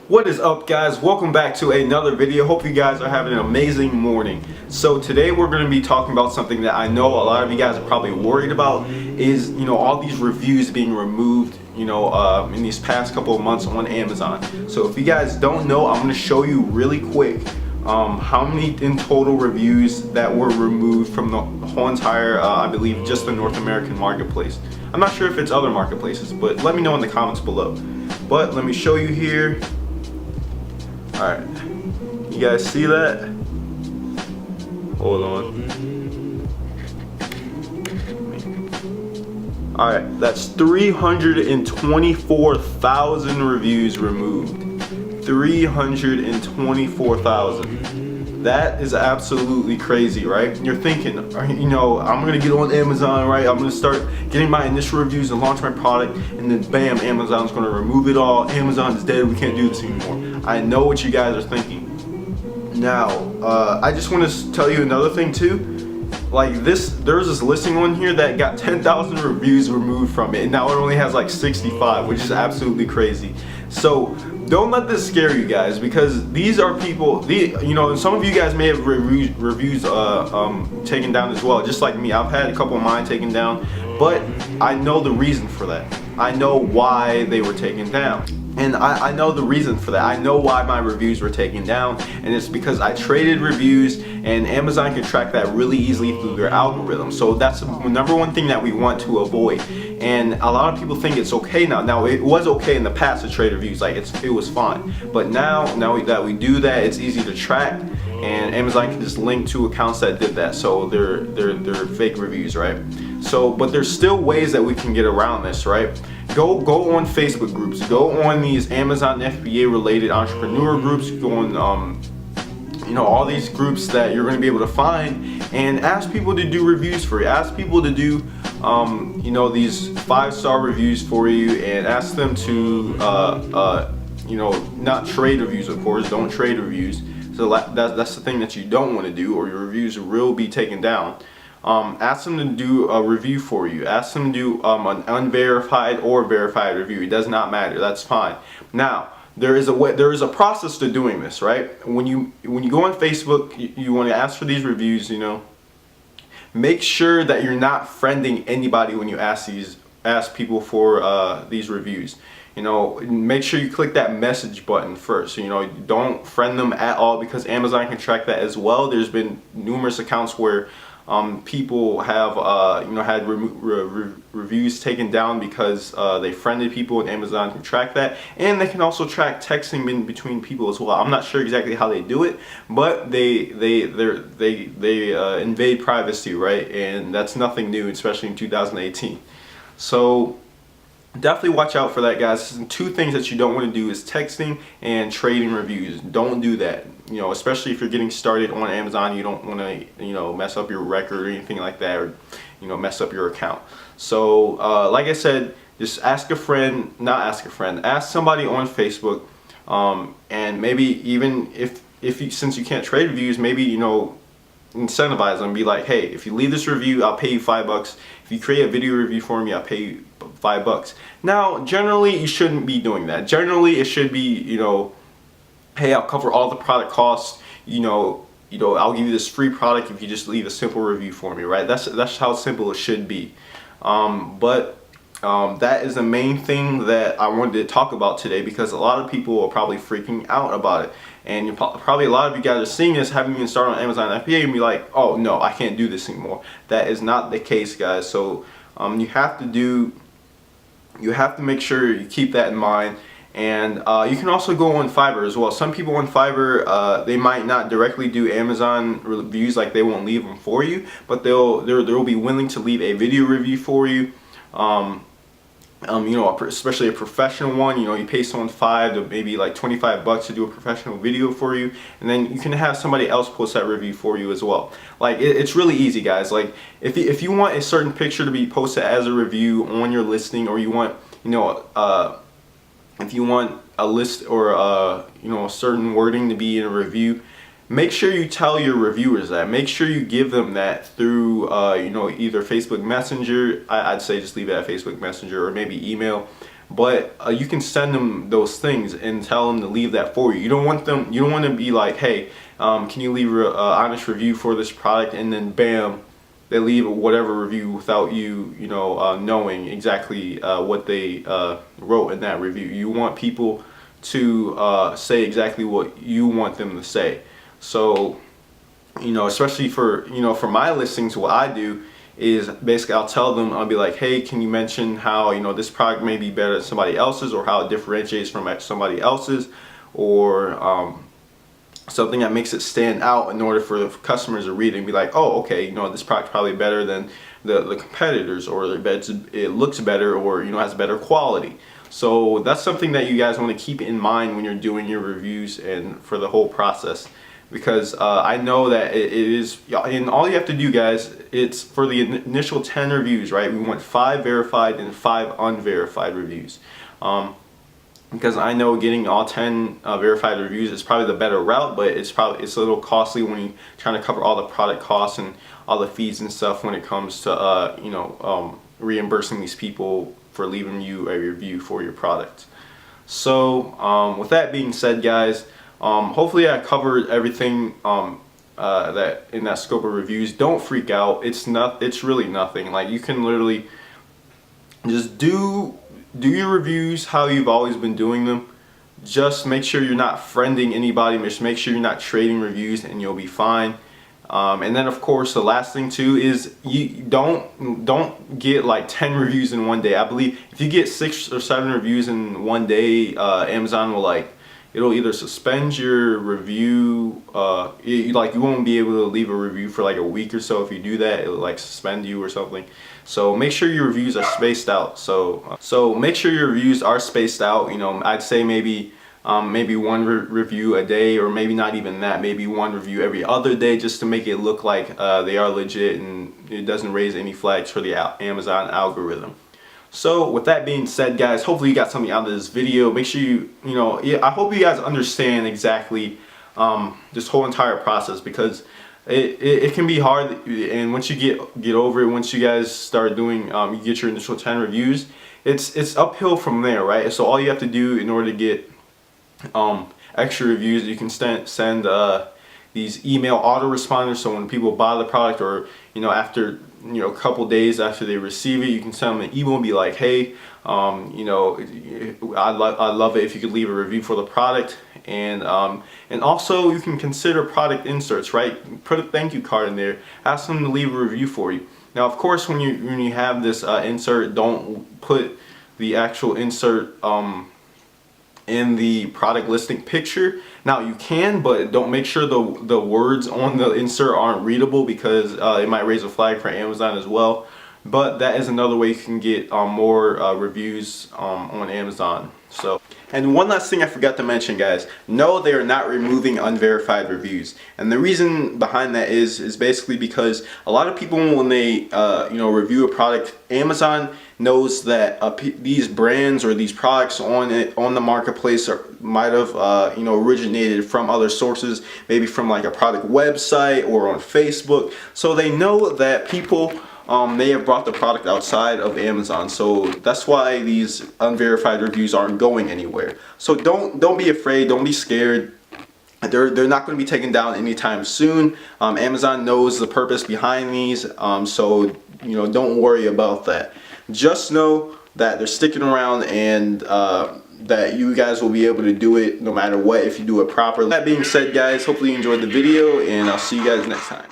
What is up, guys? Welcome back to another video. Hope you guys are having an amazing morning. So today we're going to be talking about something that I know a lot of you guys are probably worried about is, all these reviews being removed, in these past couple of months on Amazon. So if you guys don't know, I'm going to show you really quick how many in total reviews that were removed from the whole entire, I believe, just the North American marketplace. I'm not sure if it's other marketplaces, but let me know in the comments below. But let me show you here. Alright, you guys see that? Hold on. Alright, that's 324,000 reviews removed. 324,000. That is absolutely crazy, right? You're thinking, I'm gonna get on Amazon, right? I'm gonna start getting my initial reviews and launch my product, and then bam, Amazon's gonna remove it all. Amazon is dead, we can't do this anymore. I know what you guys are thinking. Now, I just want to tell you another thing too. Like there's this listing on here that got 10,000 reviews removed from it, and now it only has like 65, which is absolutely crazy. So don't let this scare you guys, because these are people, some of you guys may have reviews taken down as well, just like me. I've had a couple of mine taken down, but I know the reason for that. I know why they were taken down. And I know the reason for that. I know why my reviews were taken down, and it's because I traded reviews, and Amazon can track that really easily through their algorithm. So that's the number one thing that we want to avoid. And a lot of people think it's okay now. Now, it was okay in the past to trade reviews, like it was fine. But now that we do that, it's easy to track, and Amazon can just link to accounts that did that. So they're fake reviews, right? So, but there's still ways that we can get around this, right? Go on Facebook groups, go on these Amazon FBA related entrepreneur groups, go on all these groups that you're going to be able to find, and ask people to do reviews for you. Ask people to do these 5-star reviews for you, and ask them to not trade reviews, of course. Don't trade reviews. So that's the thing that you don't want to do, or your reviews will be taken down. Ask them to do a review for you. Ask them to do an unverified or verified review. It does not matter. That's fine. Now, there is a process to doing this, right? When you go on Facebook, you want to ask for these reviews. Make sure that you're not friending anybody when you ask people for these reviews. Make sure you click that message button first. Don't friend them at all, because Amazon can track that as well. There's been numerous accounts where people have had reviews taken down because they friended people, and Amazon can track that, and they can also track texting in between people as well. I'm not sure exactly how they do it, but they invade privacy, right? And that's nothing new, especially in 2018. So definitely watch out for that, guys. Two things that you don't want to do is texting and trading reviews. Don't do that. Especially if you're getting started on Amazon, you don't want to, mess up your record or anything like that, or, mess up your account. So, like I said, just ask somebody on Facebook, and maybe even since you can't trade reviews, maybe, incentivize them. Be like, hey, if you leave this review, I'll pay you $5. If you create a video review for me, I'll pay you $5. Now, generally, you shouldn't be doing that. Generally, it should be, hey, I'll cover all the product costs. I'll give you this free product if you just leave a simple review for me, right? That's how simple it should be. That is the main thing that I wanted to talk about today, because a lot of people are probably freaking out about it. And probably a lot of you guys are seeing this, haven't even started on Amazon FBA, and be like, oh no, I can't do this anymore. That is not the case, guys. So you have to make sure you keep that in mind. And you can also go on Fiverr as well. Some people on Fiverr, they might not directly do Amazon reviews, like they won't leave them for you, but they'll be willing to leave a video review for you. Especially a professional one. You pay someone $5 to maybe like $25 to do a professional video for you, and then you can have somebody else post that review for you as well. Like it's really easy, guys. Like if you want a certain picture to be posted as a review on your listing, or you want if you want a list or a certain wording to be in a review, make sure you tell your reviewers that. Make sure you give them that through either Facebook Messenger. I'd say just leave it at Facebook Messenger, or maybe email. but you can send them those things and tell them to leave that for you. You don't want to be like, hey, can you leave an honest review for this product, and then bam, they leave whatever review without you knowing exactly what they wrote in that review. You want people to say exactly what you want them to say. So, especially for for my listings, what I do is basically I'll tell them, I'll be like, hey, can you mention how this product may be better than somebody else's, or how it differentiates from somebody else's, or something that makes it stand out in order for the customers to read it and be like, oh, okay, this product's probably better than the competitors, or it looks better, or has better quality. So that's something that you guys want to keep in mind when you're doing your reviews and for the whole process, because I know that it is, and all you have to do, guys, it's for the initial 10 reviews, right? We want 5 verified and 5 unverified reviews. Because I know getting all 10 verified reviews is probably the better route, but it's a little costly when you're trying to cover all the product costs and all the fees and stuff when it comes to reimbursing these people for leaving you a review for your product. So with that being said, guys, hopefully I covered everything that in that scope of reviews. Don't freak out. It's really nothing. Like, you can literally just do your reviews how you've always been doing them. Just make sure you're not friending anybody. Just make sure you're not trading reviews, and you'll be fine. And then, of course, the last thing too is you don't get like 10 reviews in one day. I believe if you get 6 or 7 reviews in one day, Amazon will it'll either suspend your review, you won't be able to leave a review for like a week or so. If you do that, it'll suspend you or something. So make sure your reviews are spaced out. So make sure your reviews are spaced out. I'd say maybe one review a day, or maybe not even that, maybe one review every other day, just to make it look like they are legit and it doesn't raise any flags for the Amazon algorithm. So with that being said, guys, hopefully you got something out of this video. Make sure I hope you guys understand exactly this whole entire process, because it can be hard, and once you get over it, once you guys start doing you get your initial 10 reviews, it's uphill from there, right? So all you have to do in order to get extra reviews, you can send these email autoresponders. So when people buy the product, or after a couple days after they receive it, you can send them an email and be like, hey, I'd love it if you could leave a review for the product, and also you can consider product inserts, right? Put a thank you card in there, ask them to leave a review for you. Now, of course, when you have this insert, don't put the actual insert in the product listing picture. Now you can, but don't make sure the words on the insert aren't readable, because it might raise a flag for Amazon as well. But that is another way you can get more reviews on Amazon. So, and one last thing I forgot to mention, guys, no, they are not removing unverified reviews, and the reason behind that is basically because a lot of people, when they review a product, Amazon knows that these brands or these products on the marketplace might have originated from other sources, maybe from like a product website or on Facebook. So they know that people may have brought the product outside of Amazon. So that's why these unverified reviews aren't going anywhere. So don't be afraid, don't be scared. They're not going to be taken down anytime soon. Amazon knows the purpose behind these, so don't worry about that. Just know that they're sticking around, and that you guys will be able to do it no matter what if you do it properly. That being said, guys, hopefully you enjoyed the video, and I'll see you guys next time.